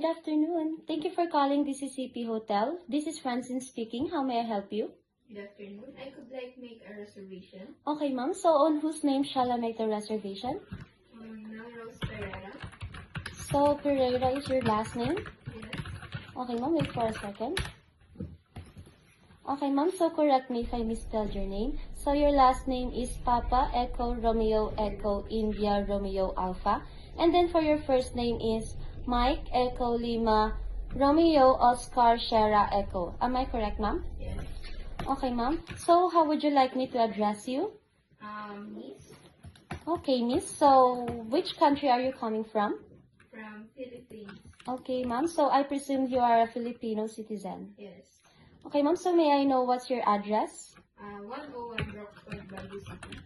good afternoon. Thank you for calling DCCP Hotel. This is Francine speaking. How may I help you? Good afternoon. I could like make a reservation. Okay, ma'am. So on whose name shall I make the reservation? Melrose Pereira. So Pereira is your last name? Yes. Okay, ma'am. Wait for a second. Okay, ma'am. So correct me if I misspelled your name. So your last name is Papa Echo Romeo Echo India Romeo Alpha. And then for your first name is Mike Echo Lima Romeo Oscar Sierra Echo. Am I correct, ma'am? Yes. Okay, ma'am. So how would you like me to address you? Miss Okay, miss. So which country are you coming from? from Philippines. Okay, ma'am. So I presume you are a Filipino citizen. Yes. Okay, ma'am. So may I know what's your address? 101 Brockford, Baguio City.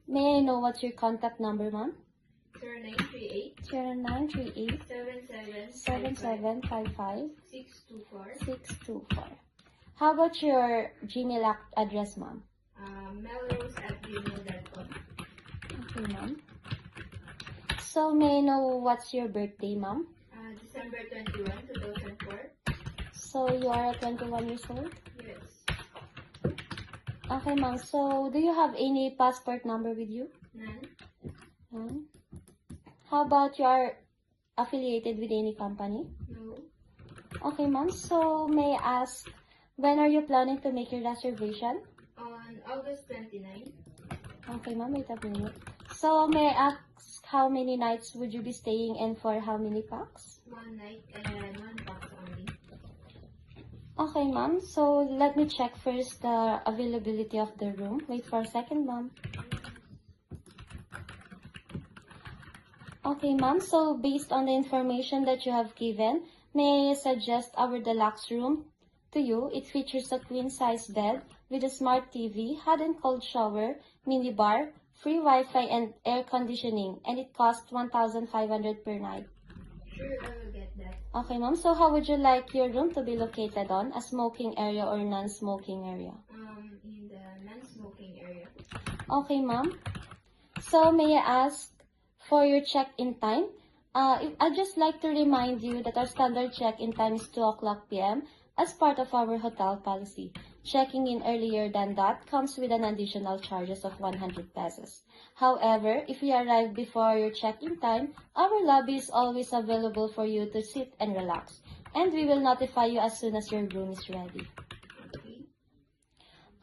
May I know what's your contact number, ma'am? 0938 0938 7755 7755 624. 624. How about your Gmail address, ma'am? Melrose@gmail.com. Okay, ma'am. So may I know what's your birthday, ma'am? December 21, 2004. So you are 21 years old? Yes. Okay, ma'am. So do you have any passport number with you? None. None. How about you are affiliated with any company? No. Okay, ma'am. So may I ask, when are you planning to make your reservation? On August 29. Okay, ma'am. Wait a minute. So may I ask, how many nights would you be staying and for how many packs? 1 night and 1 box only. Okay, ma'am. So let me check first the availability of the room. Wait for a second, ma'am. Okay, ma'am. So based on the information that you have given, may I suggest our deluxe room to you? It features a queen-size bed with a smart TV, hot and cold shower, mini bar, free Wi-Fi and air conditioning, and it costs 1,500 per night. Sure, I will get that. Okay, ma'am. So how would you like your room to be located on? A smoking area or non-smoking area? In the non-smoking area. Okay, ma'am. So may I ask for your check-in time? I'd just like to remind you that our standard check-in time is 2 o'clock p.m. as part of our hotel policy. Checking in earlier than that comes with an additional charges of 100 pesos. However, if you arrive before your check-in time, our lobby is always available for you to sit and relax, and we will notify you as soon as your room is ready. Okay.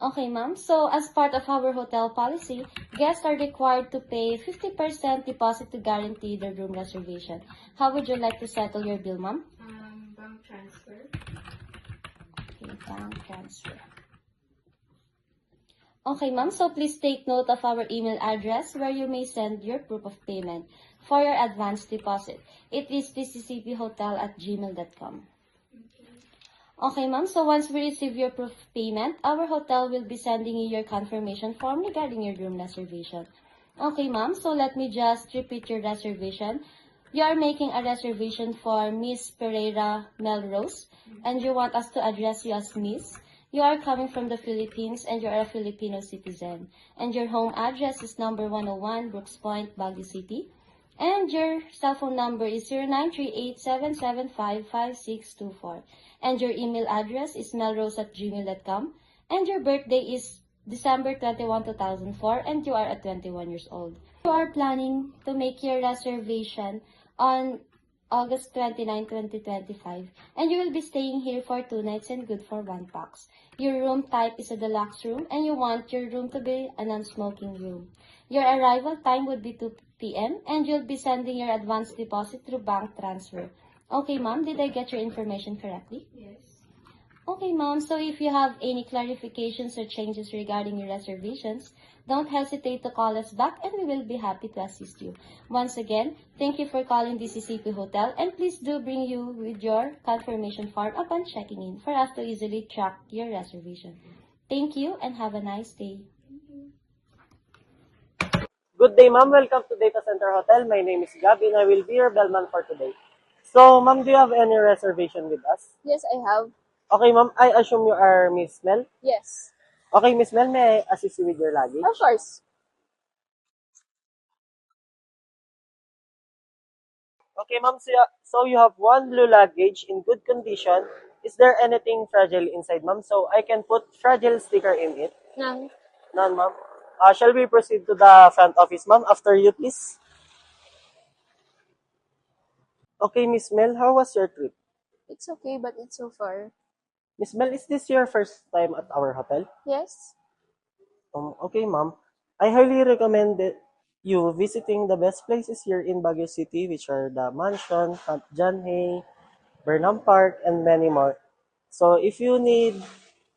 Okay, ma'am. So, as part of our hotel policy, guests are required to pay 50% deposit to guarantee the room reservation. How would you like to settle your bill, ma'am? Bank transfer. Okay, bank transfer. Okay, ma'am. So, please take note of our email address where you may send your proof of payment for your advance deposit. It is dccphotel@gmail.com. Okay, ma'am. So once we receive your proof of payment, our hotel will be sending you your confirmation form regarding your room reservation. Okay, ma'am. So let me just repeat your reservation. You are making a reservation for Miss Pereira Melrose, and you want us to address you as Miss. You are coming from the Philippines, and you are a Filipino citizen. And your home address is number 101 Brooks Point, Baguio City. And your cell phone number is 0938-775-5624. And your email address is melrose@gmail.com. And your birthday is December 21, 2004, and you are at 21 years old. You are planning to make your reservation on August 29, 2025, and you will be staying here for 2 nights and good for 1 box. Your room type is a deluxe room, and you want your room to be a non-smoking room. Your arrival time would be 2 p.m., and you'll be sending your advance deposit through bank transfer. Okay, ma'am, did I get your information correctly? Yes. Okay, ma'am. So if you have any clarifications or changes regarding your reservations, don't hesitate to call us back and we will be happy to assist you. Once again, thank you for calling DCCP Hotel, and please do bring you with your confirmation form upon checking in for us to easily track your reservation. Thank you and have a nice day. Good day, ma'am. Welcome to Data Center Hotel. My name is Gabby and I will be your bellman for today. So, ma'am, do you have any reservation with us? Yes, I have. Okay, ma'am. I assume you are Miss Mel? Yes. Okay, Miss Mel, may I assist you with your luggage? Of course. Okay, ma'am. So you have one blue luggage in good condition. Is there anything fragile inside, ma'am? So I can put fragile sticker in it. Nang, None, ma'am. Shall we proceed to the front office, ma'am? After you, please. Okay, Miss Mel, how was your trip? it's okay, but it's so far. Miss Mel, is this your first time at our hotel? Yes? Okay, ma'am. I highly recommend you visiting the best places here in Baguio City, which are the Mansion, Camp John Hay, Burnham Park, and many more. So if you need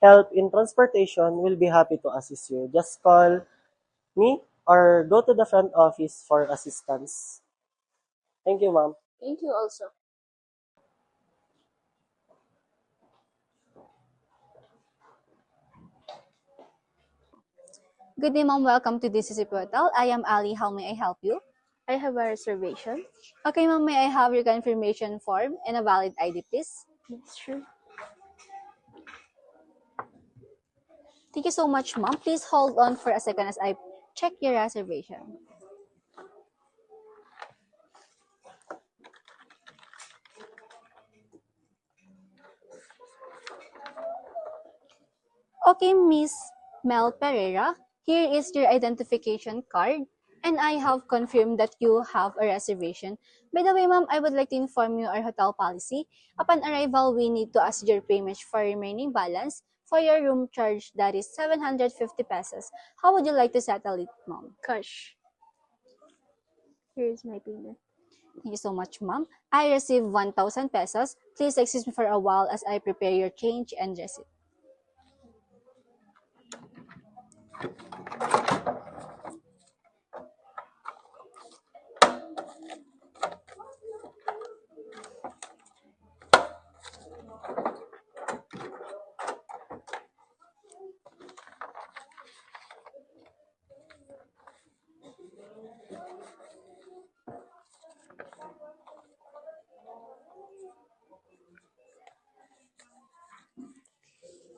help in transportation, we'll be happy to assist you. Just call me or go to the front office for assistance. Thank you, ma'am. Thank you also. Good day, ma'am. Welcome to DCC Hotel. I am Ali. How may I help you? I have a reservation. Okay, ma'am. May I have your confirmation form and a valid ID, please? Yes, sure. Thank you so much, ma'am. Please hold on for a second as I check your reservation. Okay, Miss Mel Pereira, here is your identification card, and I have confirmed that you have a reservation. By the way, ma'am, I would like to inform you our hotel policy. Upon arrival, we need to ask your payment for remaining balance for your room charge, that is 750 pesos. How would you like to settle it, ma'am? Cash. Here is my payment. Thank you so much, ma'am. I received 1,000 pesos. Please excuse me for a while as I prepare your change and receipt.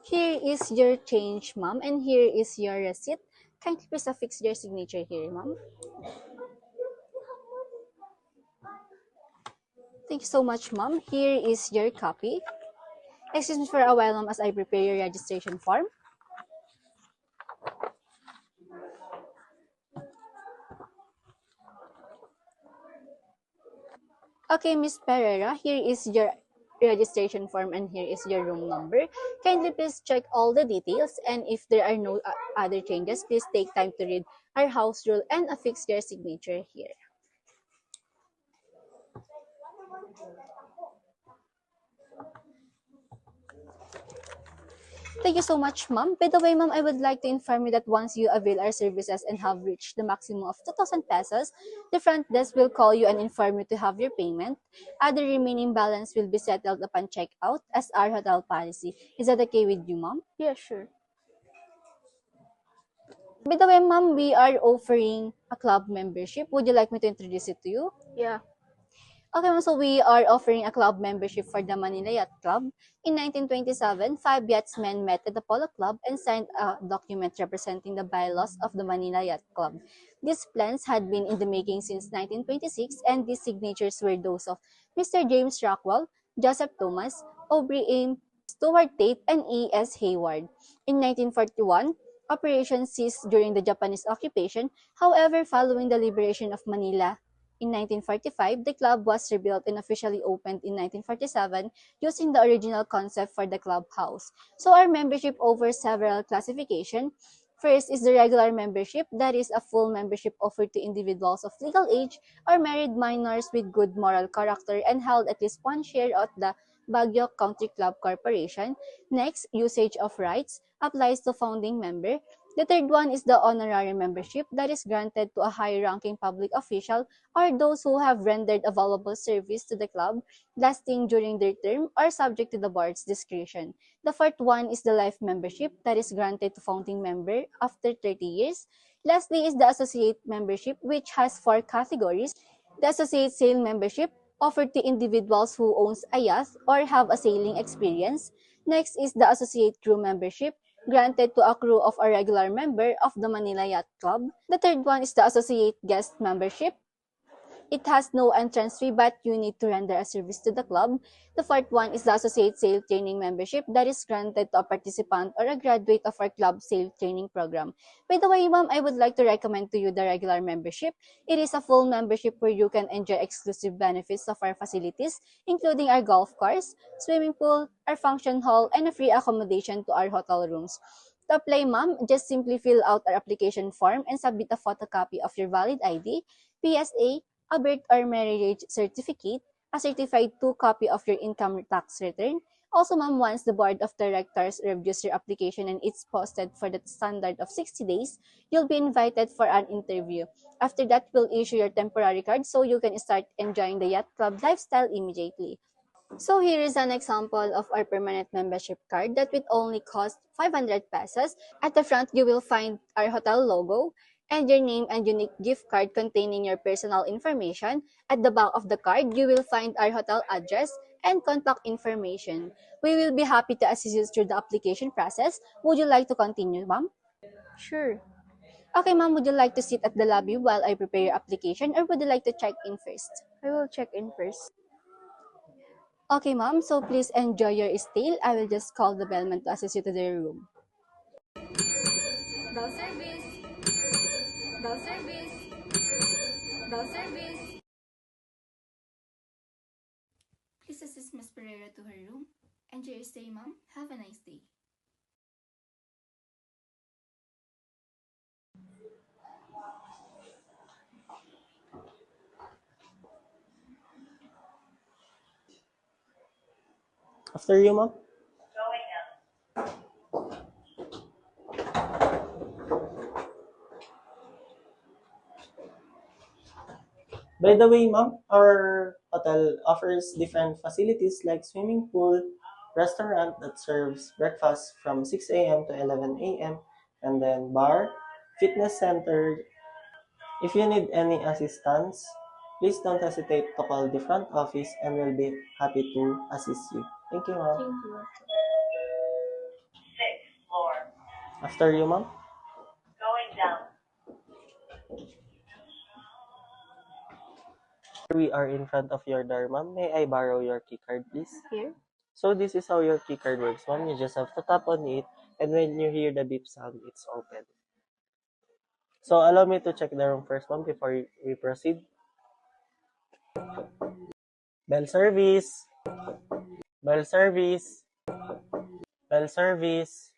Here is your change, ma'am, and here is your receipt. Kindly please affix your signature here, ma'am. Thank you so much, ma'am. Here is your copy. Excuse me for a while, ma'am, as I prepare your registration form. Okay, Miss Pereira, here is your registration form and here is your room number. Kindly please check all the details, and if there are no other changes, please take time to read our house rule and affix your signature here. Thank you so much, ma'am. By the way, ma'am, I would like to inform you that once you avail our services and have reached the maximum of 2,000 pesos, the front desk will call you and inform you to have your payment. Other remaining balance will be settled upon checkout as our hotel policy. Is that okay with you, ma'am? Yeah, sure. By the way, ma'am, we are offering a club membership. Would you like me to introduce it to you? Yeah. Okay, ma'am, so we are offering a club membership for the Manila Yacht Club. In 1927, 5 yachtsmen met at the Polo Club and signed a document representing the bylaws of the Manila Yacht Club. These plans had been in the making since 1926, and these signatures were those of Mr. James Rockwell, Joseph Thomas, Aubrey M. Stuart Tate, and E.S. Hayward. In 1941, operations ceased during the Japanese occupation. However, following the liberation of Manila, in 1945, the club was rebuilt and officially opened in 1947 using the original concept for the clubhouse. So our membership offers several classifications. First is the regular membership, that is a full membership offered to individuals of legal age or married minors with good moral character and held at least one share of the Baguio Country Club Corporation. Next, usage of rights applies to founding member. The third one is the honorary membership, that is granted to a high-ranking public official or those who have rendered a valuable service to the club, lasting during their term or subject to the board's discretion. The fourth one is the life membership, that is granted to founding member after 30 years. Lastly is the associate membership, which has 4 categories. The associate sail membership, offered to individuals who owns a yacht or have a sailing experience. Next is the associate crew membership, granted to a crew of a regular member of the Manila Yacht Club. The third one is the associate guest membership. It has no entrance fee, but you need to render a service to the club. The fourth one is the associate sales training membership that is granted to a participant or a graduate of our club sales training program. By the way, ma'am, I would like to recommend to you the regular membership. It is a full membership where you can enjoy exclusive benefits of our facilities, including our golf course, swimming pool, our function hall, and a free accommodation to our hotel rooms. To apply, ma'am, just simply fill out our application form and submit a photocopy of your valid ID, PSA, a birth or marriage certificate, a certified 2 copy of your income tax return. Also, ma'am, once the board of directors reviews your application and it's posted for the standard of 60 days, you'll be invited for an interview. After that, we'll issue your temporary card so you can start enjoying the yacht club lifestyle immediately. So here is an example of our permanent membership card that will only cost 500 pesos. At the front, you will find our hotel logo and your name and unique gift card containing your personal information. At the back of the card, you will find our hotel address and contact information. We will be happy to assist you through the application process. Would you like to continue, ma'am? Sure. Okay, ma'am, would you like to sit at the lobby while I prepare your application or would you like to check in first? I will check in first. Okay, ma'am, so please enjoy your stay. I will just call the bellman to assist you to their room. Bell service. Bell service. Bell service. Please assist Miss Pereira to her room. Enjoy your stay, ma'am. Have a nice day. After you, ma'am. By the way, ma'am, our hotel offers different facilities like swimming pool, restaurant that serves breakfast from 6 a.m. to 11 a.m., and then bar, fitness center. If you need any assistance, please don't hesitate to call the front office and we'll be happy to assist you. Thank you, ma'am. Thank you. After you, ma'am. We are in front of your door, ma'am. May I borrow your key card, please? Here? So this is how your key card works, ma'am. You just have to tap on it, and when you hear the beep sound, it's open. So allow me to check the room first, ma'am, before we proceed. Bell service. Bell service. Bell service.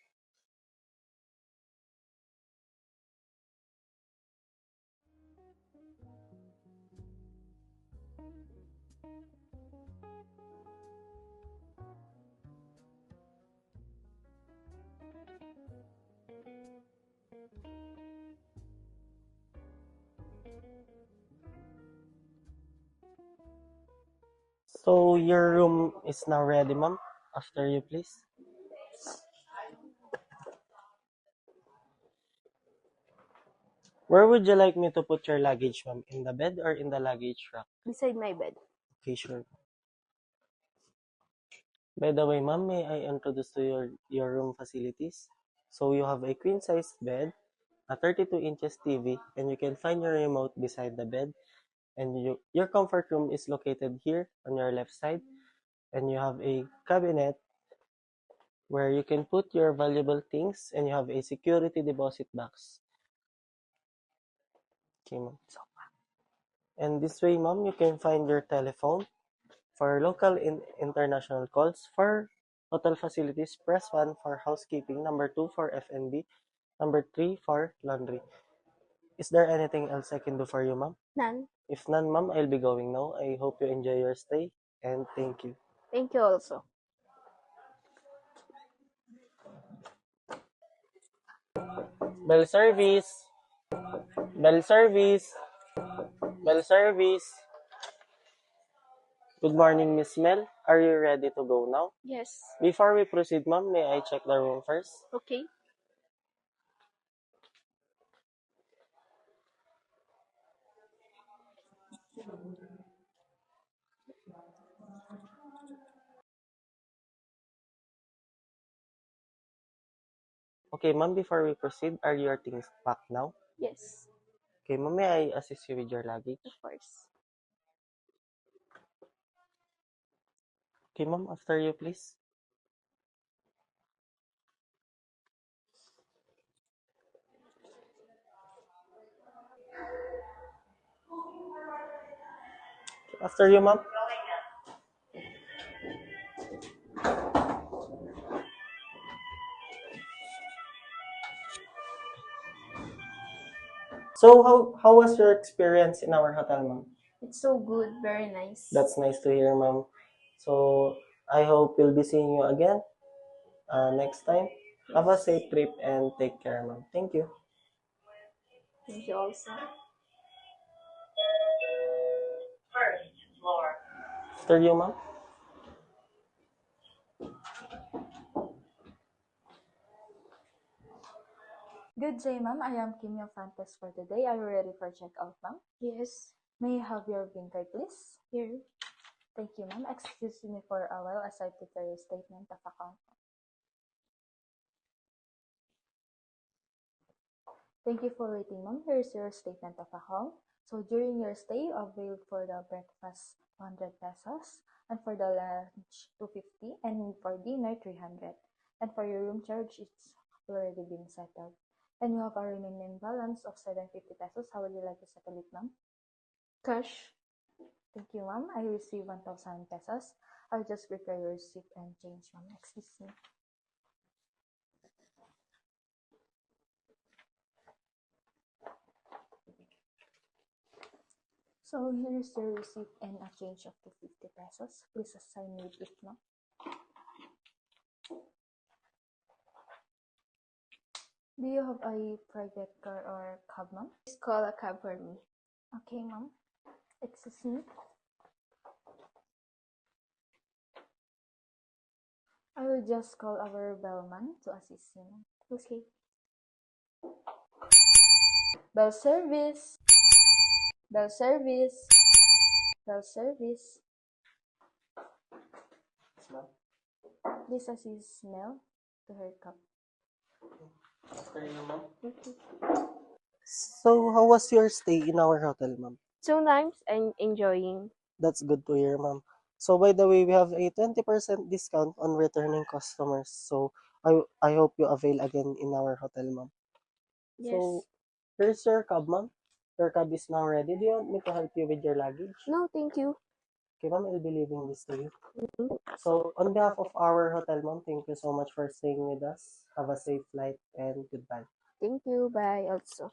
So your room is now ready, ma'am. After you, please. Where would you like me to put your luggage, ma'am? In the bed or in the luggage rack? Beside my bed. Okay, sure. By the way, ma'am, may I introduce to your room facilities? So you have a queen-size bed, a 32 inches TV, and you can find your remote beside the bed. And your comfort room is located here on your left side. And you have a cabinet where you can put your valuable things, and you have a security deposit box. Okay, ma'am. And this way, ma'am, you can find your telephone for local and international calls. For hotel facilities, press 1 for housekeeping, number 2 for F&B, number 3 for laundry. Is there anything else I can do for you, ma'am? None. If none, ma'am, I'll be going now. I hope you enjoy your stay, and thank you. Thank you also. Bell service. Bell service. Bell service. Good morning, Miss Mel. Are you ready to go now? Yes. Before we proceed, ma'am, may I check the room first? Okay. Okay, ma'am, before we proceed, are your things packed now? Yes. Okay, ma'am, may I assist you with your luggage? Of course. Okay, ma'am, after you, please. After you, ma'am. So how was your experience in our hotel, ma'am? It's so good, very nice. That's nice to hear, ma'am. So I hope we'll be seeing you again next time. Have a safe trip and take care, ma'am. Thank you. Thank you also. After you, ma'am. Good day, ma'am. I am Kim, your front desk for today. Are you ready for checkout, ma'am? Yes. May I have your green card, please? Here. Thank you, ma'am. Excuse me for a while as I prepare your statement of account. Thank you for waiting, ma'am. Here's your statement of account. So during your stay, availed for the breakfast 100 pesos, and for the lunch 250, and for dinner 300. And for your room charge, it's already been settled. And you have a remaining balance of 750 pesos. How would you like to settle it, ma'am? Cash. Thank you, ma'am. I received 1,000 pesos. I'll just prepare your receipt and change, ma'am. Excuse me. So here's your receipt and a change of 250 pesos. Please assign with it, ma'am. Do you have a private car or cab, ma'am? Please call a cab for me. Okay, ma'am. Excuse me. I will just call our bellman to assist you, ma'am. Okay. Bell service. Bell service. Bell service. Please assist Mel to her cup. After you, ma'am. Okay. So how was your stay in our hotel, ma'am? So nice and enjoying. That's good to hear, ma'am. So by the way, we have a 20% discount on returning customers. So I hope you avail again in our hotel, ma'am. Yes. So here's your cab, ma'am. Your cab is now ready. Do you want me to help you with your luggage? No, thank you. Okay, ma'am, I'll be leaving this to you. So on behalf of our hotel, ma'am, thank you so much for staying with us. Have a safe flight and goodbye. Thank you. Bye also.